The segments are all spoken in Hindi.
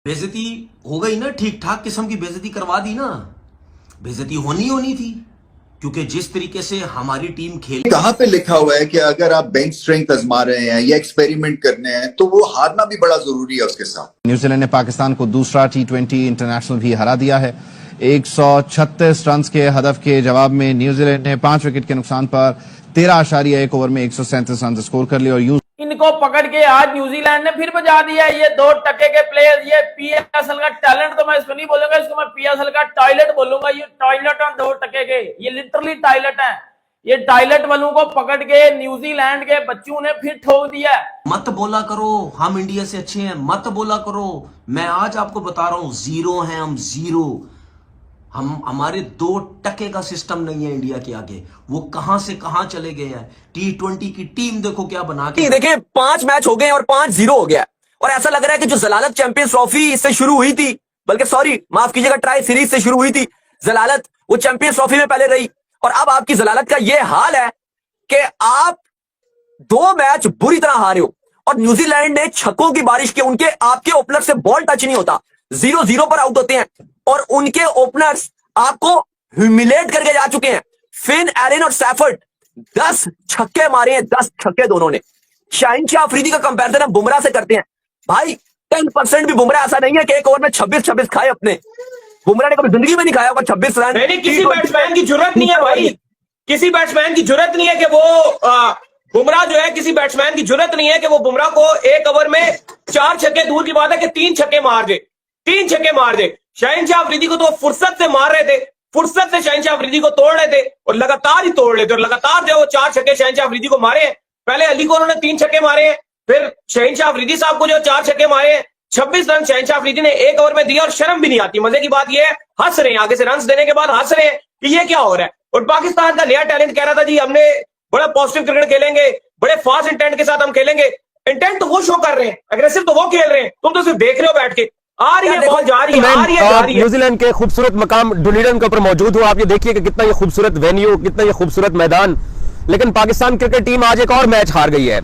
बेइज्जती हो गई ना, ठीक ठाक किस्म की बेइज्जती करवा दी ना। बेइज्जती होनी थी, क्योंकि जिस तरीके से हमारी टीम खेल। कहां पे लिखा हुआ है कि अगर आप बेंच स्ट्रेंथ आजमा रहे हैं या एक्सपेरिमेंट करने हैं तो वो हारना भी बड़ा जरूरी है उसके साथ। न्यूजीलैंड ने पाकिस्तान को दूसरा T20 इंटरनेशनल भी हरा दिया है। 136 रन के हदफ के जवाब में न्यूजीलैंड ने 5 विकेट के नुकसान पर 13.1 ओवर में 137 रन स्कोर कर लिए और इनको पकड़ के आज न्यूजीलैंड ने फिर बजा दिया। ये 2 टके के प्लेयर, ये पीएसएल का टैलेंट तो मैं इसको नहीं बोलूंगा, इसको मैं पीएसएल का टॉयलेट बोलूंगा। ये टॉयलेट है 2 टके के, ये लिटरली टॉयलेट है। ये टॉयलेट वालों को पकड़ के न्यूजीलैंड के बच्चों ने फिर ठोक दिया। मत बोला करो हम इंडिया से अच्छे हैं, मत बोला करो। मैं आज आपको बता रहा हूं, जीरो हैं हम, जीरो। हमारे 2 टके का सिस्टम नहीं है इंडिया के आगे। वो कहां से कहां चले गए हैं। T20 की टीम देखो क्या बना के। देखिए 5 मैच हो गए और 5-0 हो गया और ऐसा लग रहा है कि जो जलालत चैंपियंस ट्रॉफी इससे शुरू हुई थी, बल्कि सॉरी माफ कीजिएगा, ट्राई सीरीज से शुरू हुई थी जलालत, वो चैंपियंस ट्रॉफी में पहले रही। और अब आपकी जलालत का यह हाल है कि आप 2 मैच बुरी तरह हारे हो और न्यूजीलैंड ने छक्कों की बारिश के, उनके आपके ओपनर से बॉल टच नहीं होता, 0-0 पर आउट होते हैं और उनके ओपनर्स आपको ह्यूमिलेट करके जा चुके हैं। फिन एरन और सैफर्ड 10 छक्के मारे हैं, 10 छक्के दोनों ने। शाहिन अफरीदी का कंपैरिजन हम बुमराह से करते हैं, भाई 10% भी बुमराह ऐसा नहीं है कि एक ओवर में 26-26 खाए अपने। बुमराह ने कभी जिंदगी में नहीं खाया होगा 26 रन। किसी बैट्समैन की जरूरत नहीं है भाई, किसी बैट्समैन की जरूरत नहीं है कि वो बुमराह जो है, किसी बैट्समैन की जरूरत नहीं है कि वो बुमराह को एक ओवर में 4 छक्के, दूर की बात है कि 3 छक्के मार दे, 3 छक्के मार दे। शाहिन अफरीदी को तो फुर्सत से मार रहे थे, फुर्सत से शाहिन अफरीदी को तोड़ रहे थे और लगातार ही तोड़ रहे थे और लगातार जो वो 4 छक्के शाहिन अफरीदी को मारे हैं। पहले अली को उन्होंने 3 छक्के मारे हैं, फिर शाहिन अफरीदी साहब को जो 4 छक्के मारे हैं। 26 रन शाहिन अफरीदी ने एक ओवर में दिया और शर्म भी नहीं आती। मजे की बात यह है, हंस रहे हैं, आगे से रन देने के बाद हंस रहे हैं कि ये क्या हो रहा है। और पाकिस्तान का नया टैलेंट कह रहा था जी हमने बड़ा पॉजिटिव क्रिकेट खेलेंगे, बड़े फास्ट इंटेंट के साथ हम खेलेंगे। इंटेंट तो वो शो कर रहे हैं, अग्रेसिव तो वो खेल रहे हैं, तुम तो सिर्फ देख रहे हो बैठ के। आ रही है बॉल, जा रही है, आ रही है, जा रही है। न्यूजीलैंड के खूबसूरत मकाम डुनीडन के ऊपर मौजूद हो, आप ये देखिए कि कितना ये खूबसूरत वेन्यू, कितना ये खूबसूरत मैदान। लेकिन पाकिस्तान क्रिकेट टीम आज एक और मैच हार गई है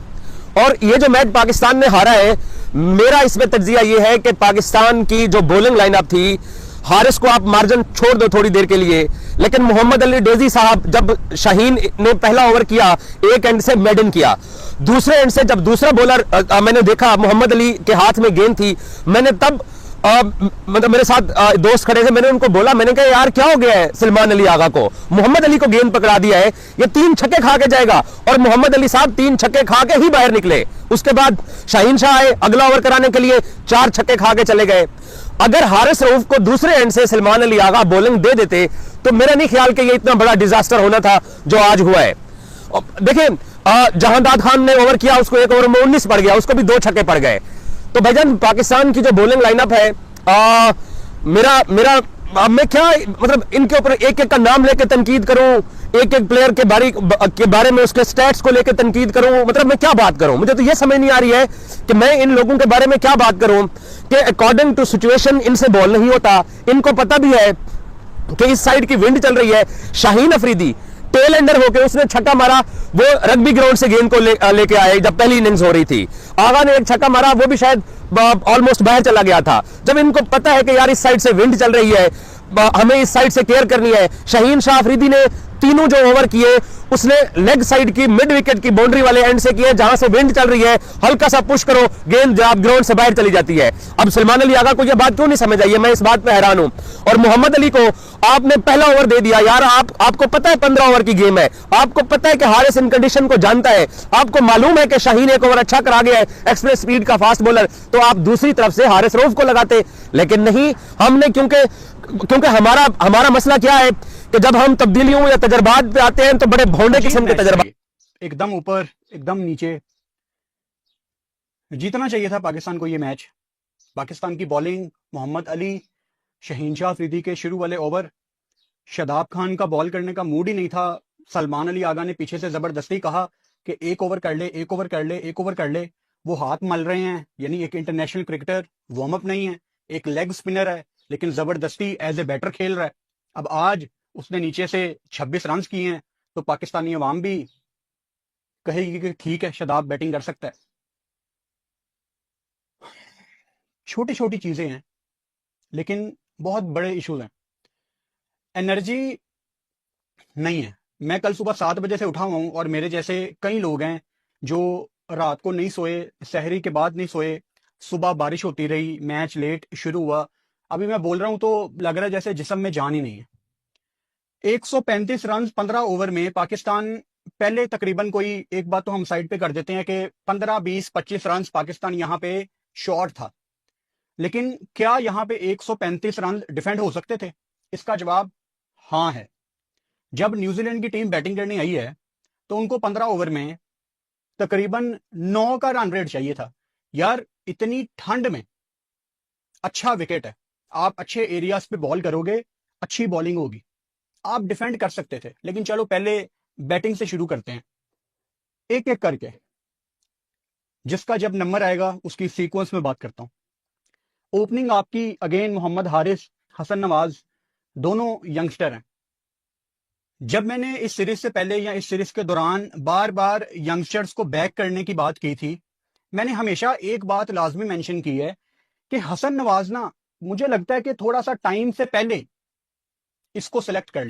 और ये जो मैच पाकिस्तान ने हारा है, मेरा इसमें तज्जिया ये है कि पाकिस्तान की जो बॉलिंग लाइनअप थी, हारिस को आप मार्जिन छोड़ दो थोड़ी देर के लिए, लेकिन मोहम्मद अली डेजी साहब, जब शाहीन ने पहला ओवर किया, एक एंड से मेडन किया, दूसरे एंड से जब दूसरा बॉलर मैंने देखा मोहम्मद अली के हाथ में गेंद थी, मैंने तब मतलब मेरे साथ दोस्त खड़े थे, मैंने उनको बोला, मैंने कहा यार क्या हो गया है सलमान अली आगा को, मोहम्मद अली को गेंद पकड़ा दिया है, ये 3 छक्के खा के जाएगा। और मोहम्मद अली साहब 3 छक्के खा के ही बाहर निकले। उसके बाद शाहीन शाह आए अगला ओवर कराने के लिए, 4 छक्के खा के चले गए। अगर हारिस रऊफ को दूसरे एंड से सलमान अली आगा बॉलिंग दे देते तो मेरा नहीं ख्याल कि ये इतना बड़ा डिजास्टर होना था जो आज हुआ है। देखिए जहांदाद खान ने ओवर किया, उसको एक ओवर में 19 पड़ गया, उसको भी 2 छक्के पड़ गए। तो भाईजान पाकिस्तान की जो बॉलिंग लाइनअप है, मैं क्या मतलब इनके ऊपर एक एक का नाम लेकर तनकीद करूं, एक एक प्लेयर के बारे में उसके स्टैट्स को लेकर तनकीद करूं, मतलब मैं क्या बात करूं। मुझे तो ये समझ नहीं आ रही है कि मैं इन लोगों के बारे में क्या बात करूं कि अकॉर्डिंग टू सिचुएशन इनसे बॉल नहीं होता। इनको पता भी है कि इस साइड की विंड चल रही है। शाहीन अफरीदी टेल एंडर होकर उसने छक्का मारा, वो रग्बी ग्राउंड से गेंद को लेके आए जब पहली इनिंग्स हो रही थी। आगा ने एक छक्का मारा, वो भी शायद ऑलमोस्ट बाहर चला गया था। जब इनको पता है कि यार इस साइड से विंड चल रही है, हमें इस साइड से केयर करनी है। शाहीन शाह अफरीदी ने तीनों जो ओवर किए उसने लेग साइड की मिड विकेट की बाउंड्री वाले एंड से किए, जहां से विंड चल रही है, हल्का सा पुश करो, गेंद ग्राउंड से बाहर चली जाती है। अब सलमान अली आगा को यह बात क्यों नहीं समझ आई है, मैं इस बात पे हैरान हूं। और मोहम्मद अली को आपने पहला ओवर दे दिया यार, आपको पता है 15 ओवर की गेम है, आपको पता है कि हारिस इन कंडीशन को जानता है, आपको मालूम है कि शाहीन एक ओवर अच्छा करा गया है, एक्सप्रेस स्पीड का फास्ट बॉलर, तो आप दूसरी तरफ से हारिस रऊफ को लगाते। लेकिन नहीं, हमने क्योंकि हमारा मसला क्या है कि जब हम तब्दीलियों या तजर्बात पे आते हैं तो बड़े भोंडे किस्म के तजर्बा, एकदम ऊपर एकदम नीचे। जीतना चाहिए था पाकिस्तान को ये मैच। पाकिस्तान की बॉलिंग, मोहम्मद अली, शाहीन शाह अफरीदी के शुरू वाले ओवर, शादाब खान का बॉल करने का मूड ही नहीं था। सलमान अली आगा ने पीछे से जबरदस्ती कहा कि एक ओवर कर ले, एक ओवर कर ले, एक ओवर कर ले। वो हाथ मल रहे हैं, यानी एक इंटरनेशनल क्रिकेटर वार्म अप नहीं है, एक लेग स्पिनर है, लेकिन जबरदस्ती एज ए बैटर खेल रहा है। अब आज उसने नीचे से 26 रन किए हैं तो पाकिस्तानी अवाम भी कहेगी कि ठीक है शादाब बैटिंग कर सकता है। छोटी छोटी चीजें हैं लेकिन बहुत बड़े इश्यूज हैं। एनर्जी नहीं है। मैं कल सुबह 7 बजे से उठा हुआ हूं और मेरे जैसे कई लोग हैं जो रात को नहीं सोए, सहरी के बाद नहीं सोए, सुबह बारिश होती रही, मैच लेट शुरू हुआ। अभी मैं बोल रहा हूं तो लग रहा है जैसे जिस्म में जान ही नहीं है। 135 रन 15 ओवर में पाकिस्तान पहले तकरीबन कोई एक बात तो हम साइड पे कर देते हैं कि 15, 20, 25 रन पाकिस्तान यहां पे शॉर्ट था, लेकिन क्या यहां पे 135 रन डिफेंड हो सकते थे? इसका जवाब हाँ है। जब न्यूजीलैंड की टीम बैटिंग करने आई है तो उनको 15 ओवर में तकरीबन 9 का रन रेट चाहिए था। यार इतनी ठंड में अच्छा विकेट है, आप अच्छे एरियाज पे बॉल करोगे, अच्छी बॉलिंग होगी, आप डिफेंड कर सकते थे। लेकिन चलो पहले बैटिंग से शुरू करते हैं, एक एक करके। जिसका जब नंबर आएगा उसकी सीक्वेंस में बात करता हूं। ओपनिंग आपकी अगेन मोहम्मद हारिस, हसन नवाज, दोनों यंगस्टर हैं। जब मैंने इस सीरीज से पहले या इस सीरीज के दौरान बार बार यंगस्टर्स को बैक करने की बात की थी, मैंने हमेशा एक बात लाजमी मेंशन की है कि हसन नवाज ना, मुझे लगता है कि थोड़ा सा टाइम से पहले इसको सिलेक्ट कर